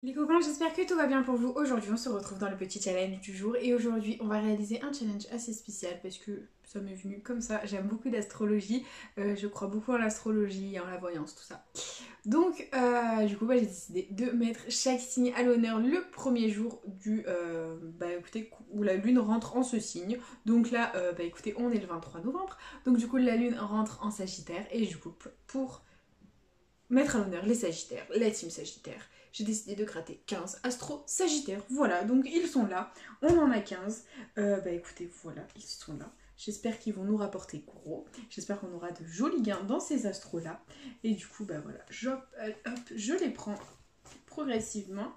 Les copains, j'espère que tout va bien pour vous. Aujourd'hui, on se retrouve dans le petit challenge du jour et aujourd'hui, on va réaliser un challenge assez spécial parce que ça m'est venu comme ça. J'aime beaucoup d'astrologie, je crois beaucoup en l'astrologie et en la voyance, tout ça. Donc, du coup, j'ai décidé de mettre chaque signe à l'honneur le premier jour du, écoutez, où la lune rentre en ce signe. Donc là, écoutez, on est le 23 novembre. Donc du coup, la lune rentre en Sagittaire et du coup, pour mettre à l'honneur les Sagittaires, la team Sagittaire, j'ai décidé de gratter 15 astros Sagittaires. Voilà, donc ils sont là. On en a 15. Écoutez, voilà, ils sont là. J'espère qu'ils vont nous rapporter gros. J'espère qu'on aura de jolis gains dans ces astros-là. Et du coup, voilà, je les prends progressivement.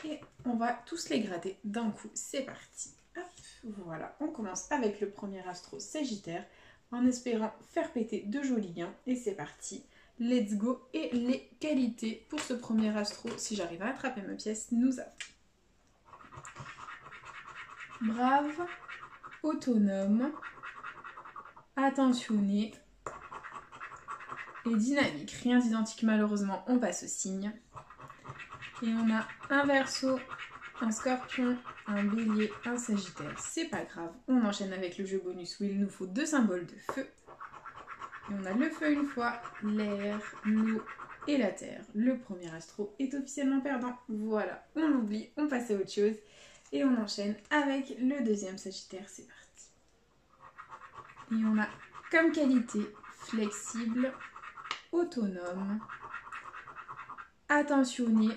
Et on va tous les gratter d'un coup. C'est parti. Hop, voilà, on commence avec le premier astro Sagittaire en espérant faire péter de jolis gains. Et c'est parti. Let's go. Et les qualités pour ce premier astro, si j'arrive à attraper ma pièce, nous avons brave, autonome, attentionné et dynamique. Rien d'identique malheureusement, on passe au signe. Et on a un Verseau, un Scorpion, un Bélier, un Sagittaire. C'est pas grave, on enchaîne avec le jeu bonus où il nous faut 2 symboles de feu. Et on a le feu une fois, l'air, l'eau et la terre. Le premier astro est officiellement perdant. Voilà, on l'oublie, on passe à autre chose. Et on enchaîne avec le deuxième Sagittaire, c'est parti. Et on a comme qualité flexible, autonome, attentionné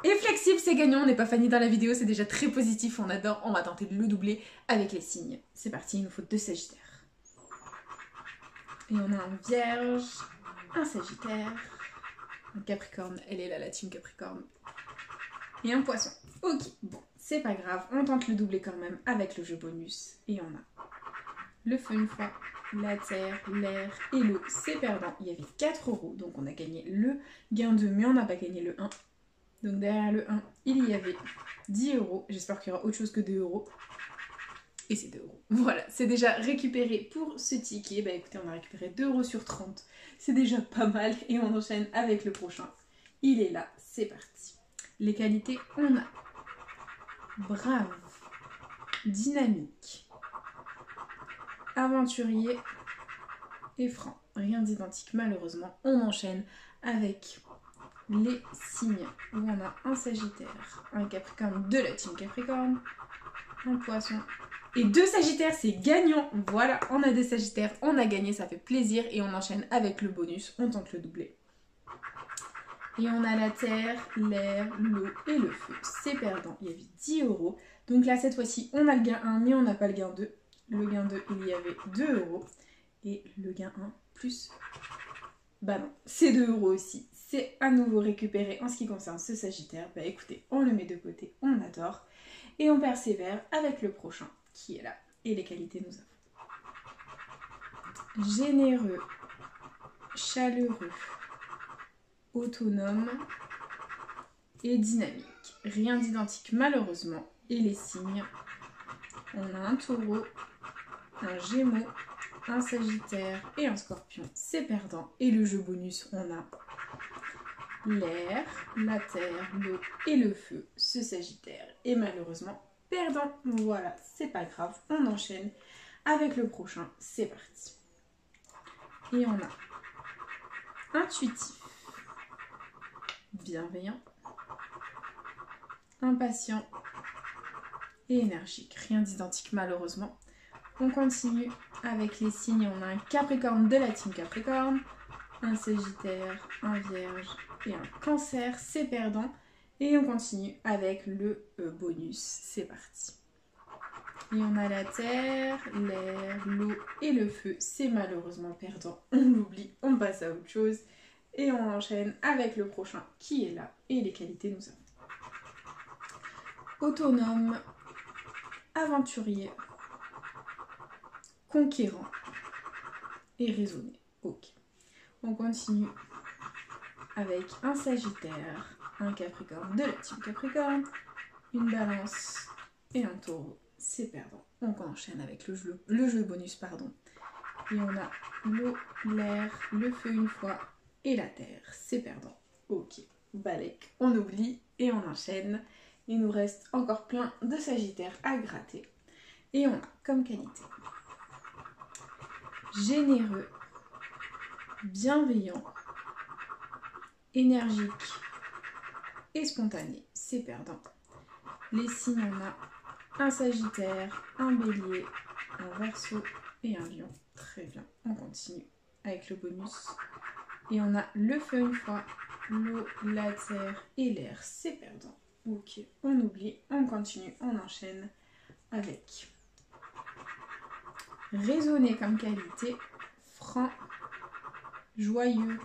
et flexible, c'est gagnant. On n'est pas Fanny dans la vidéo, c'est déjà très positif, on adore. On va tenter de le doubler avec les signes. C'est parti, il nous faut 2 Sagittaires. Et on a un Vierge, un Sagittaire, un Capricorne, elle est là la team Capricorne, et un Poisson. Ok, bon, c'est pas grave, on tente le doubler quand même avec le jeu bonus. Et on a le feu une fois, la terre, l'air et l'eau, c'est perdant. Il y avait 4 euros, donc on a gagné le gain 2, mais on n'a pas gagné le 1. Donc derrière le 1, il y avait 10 euros. J'espère qu'il y aura autre chose que 2 euros. Et c'est 2 euros. Voilà, c'est déjà récupéré pour ce ticket. Écoutez, on a récupéré 2 euros sur 30. C'est déjà pas mal. Et on enchaîne avec le prochain. Il est là, c'est parti. Les qualités, on a brave, dynamique, aventurier et franc. Rien d'identique malheureusement. On enchaîne avec les signes où on a un Sagittaire, un Capricorne de la team Capricorne, un Poisson et 2 Sagittaires, c'est gagnant. Voilà, on a des Sagittaires, on a gagné, ça fait plaisir. Et on enchaîne avec le bonus, on tente le doubler. Et on a la terre, l'air, l'eau et le feu, c'est perdant. Il y avait 10 euros. Donc là, cette fois-ci, on a le gain 1, mais on n'a pas le gain 2. Le gain 2, il y avait 2 euros. Et le gain 1 plus... non, c'est 2 euros aussi. C'est à nouveau récupéré en ce qui concerne ce Sagittaire. Écoutez, on le met de côté, on adore. Et on persévère avec le prochain qui est là. Et les qualités, nous avons généreux, chaleureux, autonome et dynamique. Rien d'identique malheureusement. Et les signes, on a un Taureau, un Gémeaux, un Sagittaire et un Scorpion. C'est perdant. Et le jeu bonus, on a l'air, la terre, l'eau et le feu. Ce Sagittaire est malheureusement perdant. Voilà, c'est pas grave. On enchaîne avec le prochain. C'est parti. Et on a intuitif, bienveillant, impatient et énergique. Rien d'identique malheureusement. On continue avec les signes. On a un Capricorne de la team Capricorne, un Sagittaire, un Vierge et un Cancer. C'est perdant. Et on continue avec le bonus. C'est parti. Et on a la terre, l'air, l'eau et le feu. C'est malheureusement perdant. On l'oublie, on passe à autre chose. Et on enchaîne avec le prochain qui est là. Et les qualités, nous avons autonome, aventurier, conquérant et raisonné. Ok. On continue avec un Sagittaire, un Capricorne de la team Capricorne, une Balance et un Taureau. C'est perdant. Donc on enchaîne avec le jeu bonus, pardon. Et on a l'eau, l'air, le feu une fois et la terre. C'est perdant. Ok. balèque, on oublie et on enchaîne. Il nous reste encore plein de Sagittaires à gratter. Et on a comme qualité généreux, bienveillant, énergique et spontané, c'est perdant. Les signes, on a un Sagittaire, un Bélier, un Verseau et un Lion. Très bien, on continue avec le bonus. Et on a le feu une fois, l'eau, la terre et l'air, c'est perdant. Ok, on oublie, on continue, on enchaîne avec raisonner comme qualité, franc, joyeux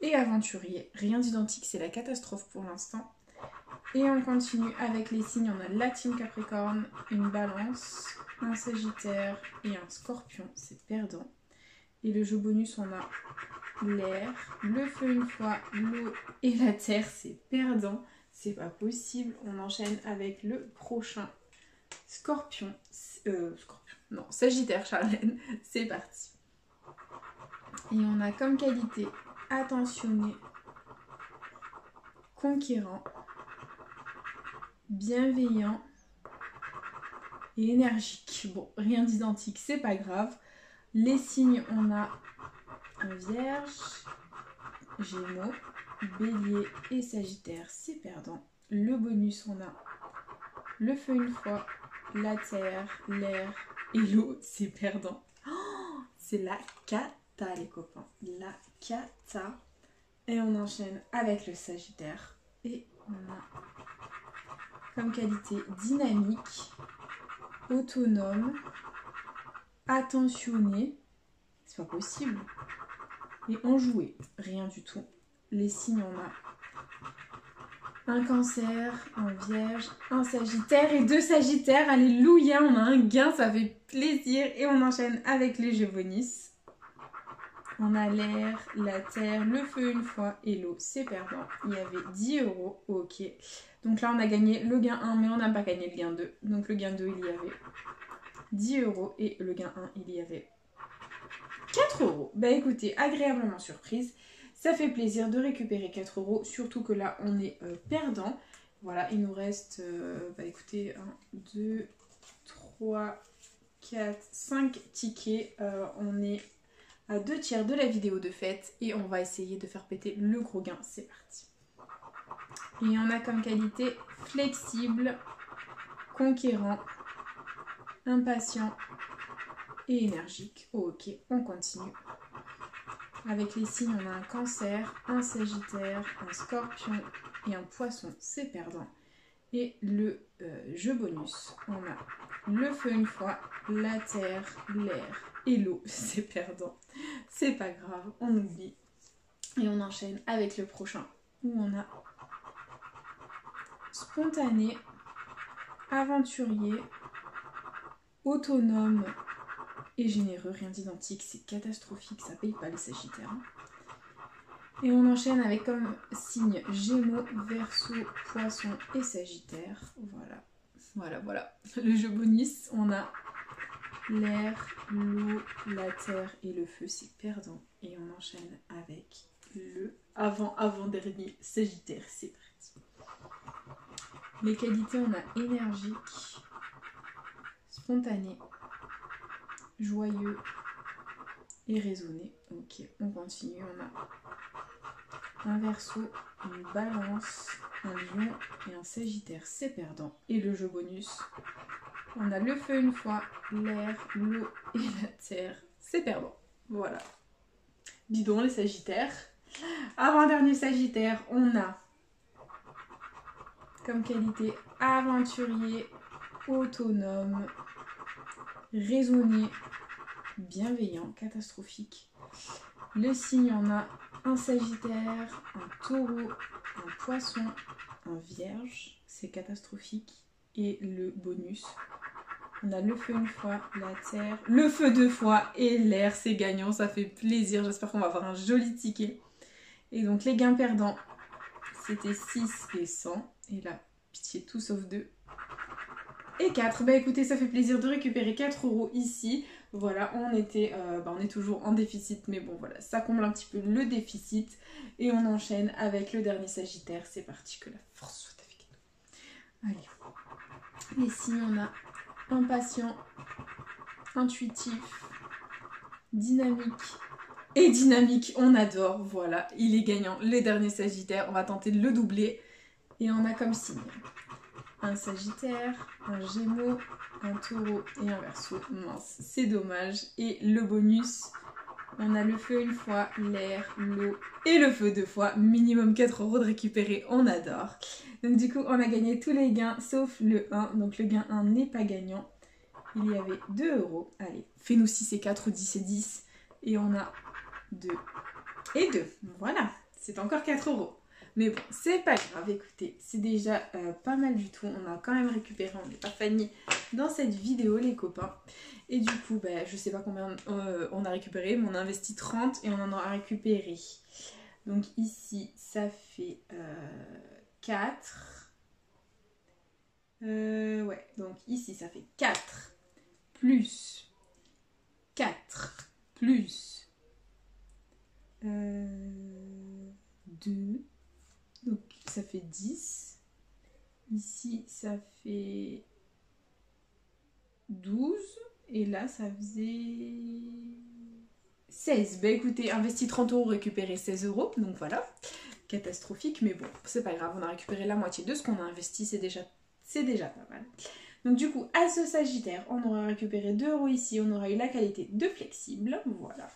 et aventurier. Rien d'identique, c'est la catastrophe pour l'instant. Et on continue avec les signes, on a la team Capricorne, une balance, un Sagittaire et un Scorpion, c'est perdant. Et le jeu bonus, on a l'air, le feu une fois, l'eau et la terre, c'est perdant. C'est pas possible. On enchaîne avec le prochain Sagittaire Charlène. C'est parti. Et on a comme qualité attentionné, conquérant, bienveillant et énergique. Bon, rien d'identique, c'est pas grave. Les signes, on a un Vierge, Gémeaux, Bélier et Sagittaire, c'est perdant. Le bonus, on a le feu une fois, la terre, l'air et l'eau, c'est perdant. Oh, c'est la cata les copains, la cata. Et on enchaîne avec le Sagittaire. Et on a comme qualité dynamique, autonome, attentionné, c'est pas possible, et enjoué, rien du tout. Les signes, on a un Cancer, un Vierge, un Sagittaire et 2 Sagittaires. Alléluia, on a un gain, ça fait plaisir. Et on enchaîne avec les jeux bonus. On a l'air, la terre, le feu une fois et l'eau, c'est perdant. Il y avait 10 €, ok. Donc là, on a gagné le gain 1, mais on n'a pas gagné le gain 2. Donc le gain 2, il y avait 10 € et le gain 1, il y avait 4 €. Bah écoutez, agréablement surprise. Ça fait plaisir de récupérer 4 €, surtout que là, on est perdant. Voilà, il nous reste, écoutez, 1, 2, 3, 4, 5 tickets. On est à 2 tiers de la vidéo de fête et on va essayer de faire péter le gros gain. C'est parti. Et on a comme qualité flexible, conquérant, impatient et énergique. Ok, on continue. Avec les signes, on a un Cancer, un Sagittaire, un Scorpion et un Poisson, c'est perdant. Et le jeu bonus, on a le feu une fois, la terre, l'air et l'eau, c'est perdant. C'est pas grave, on oublie. Et on enchaîne avec le prochain, où on a spontané, aventurier, autonome et généreux, rien d'identique, c'est catastrophique, ça paye pas les Sagittaires. Et on enchaîne avec comme signe Gémeaux, Verseau, Poisson et Sagittaire. Voilà. Le jeu bonus, on a l'air, l'eau, la terre et le feu, c'est perdant. Et on enchaîne avec le avant-dernier Sagittaire, c'est parti. Les qualités, on a énergique, spontané, joyeux et raisonné. Ok, on continue. On a un Verseau, une Balance, un Lion et un Sagittaire, c'est perdant. Et le jeu bonus, on a le feu une fois, l'air, l'eau et la terre, c'est perdant. Voilà. Dis donc les Sagittaires. Avant-dernier Sagittaire, on a comme qualité aventurier, autonome, raisonné, bienveillant, catastrophique. Le signe, on a un Sagittaire, un Taureau, un Poisson, un Vierge, c'est catastrophique. Et le bonus, on a le feu une fois, la terre, le feu 2 fois et l'air, c'est gagnant, ça fait plaisir. J'espère qu'on va avoir un joli ticket. Et donc les gains perdants, c'était 6 et 100. Et là, pitié, tout sauf 2. et 4. Bah écoutez, ça fait plaisir de récupérer 4 € ici. Voilà, on est toujours en déficit, mais bon voilà, ça comble un petit peu le déficit. Et on enchaîne avec le dernier Sagittaire. C'est parti, que la force soit avec nous. Allez. Ici, on a impatient, intuitif, dynamique. Et dynamique, on adore, voilà, il est gagnant, le dernier Sagittaire. On va tenter de le doubler. Et on a comme signe un Sagittaire, un Gémeaux, un Taureau et un Verseau. Mince, c'est dommage. Et le bonus, on a le feu une fois, l'air, l'eau et le feu 2 fois. Minimum 4 € de récupérer, on adore. Donc du coup, on a gagné tous les gains sauf le 1. Donc le gain 1 n'est pas gagnant. Il y avait 2 €. Allez, fais-nous 6 et 4 ou 10 et 10. Et on a 2 et 2. Voilà, c'est encore 4 €. Mais bon, c'est pas grave, écoutez, c'est déjà pas mal du tout. On a quand même récupéré, on n'est pas fanny dans cette vidéo, les copains. Et du coup, bah, je sais pas combien on a récupéré, mais on a investi 30 et on en a récupéré. Donc ici, ça fait 4. Ouais, donc ici, ça fait 4 plus 4 plus 2. Donc ça fait 10. Ici ça fait 12. Et là ça faisait 16. Bah écoutez, investi 30 €, récupéré 16 €. Donc voilà, catastrophique. Mais bon, c'est pas grave, on a récupéré la moitié de ce qu'on a investi. C'est déjà pas mal. Donc du coup, à ce Sagittaire, on aura récupéré 2 € ici. On aura eu la qualité de flexible. Voilà.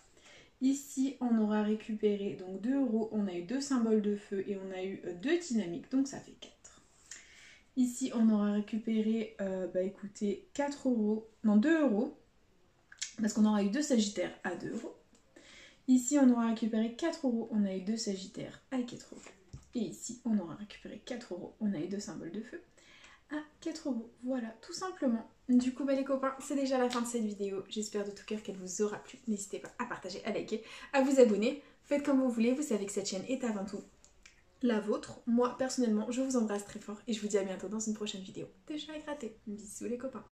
Ici, on aura récupéré donc 2 €, on a eu 2 symboles de feu et on a eu 2 dynamiques, donc ça fait 4. Ici, on aura récupéré, bah écoutez, 4 €, non 2 €, parce qu'on aura eu 2 Sagittaires à 2 €. Ici, on aura récupéré 4 €, on a eu 2 Sagittaires à 4 €. Et ici, on aura récupéré 4 €, on a eu 2 symboles de feu à 4 €. Voilà, tout simplement. Du coup, bah les copains, c'est déjà la fin de cette vidéo. J'espère de tout cœur qu'elle vous aura plu. N'hésitez pas à partager, à liker, à vous abonner. Faites comme vous voulez, vous savez que cette chaîne est avant tout la vôtre. Moi, personnellement, je vous embrasse très fort et je vous dis à bientôt dans une prochaine vidéo de chat à gratter. Bisous les copains.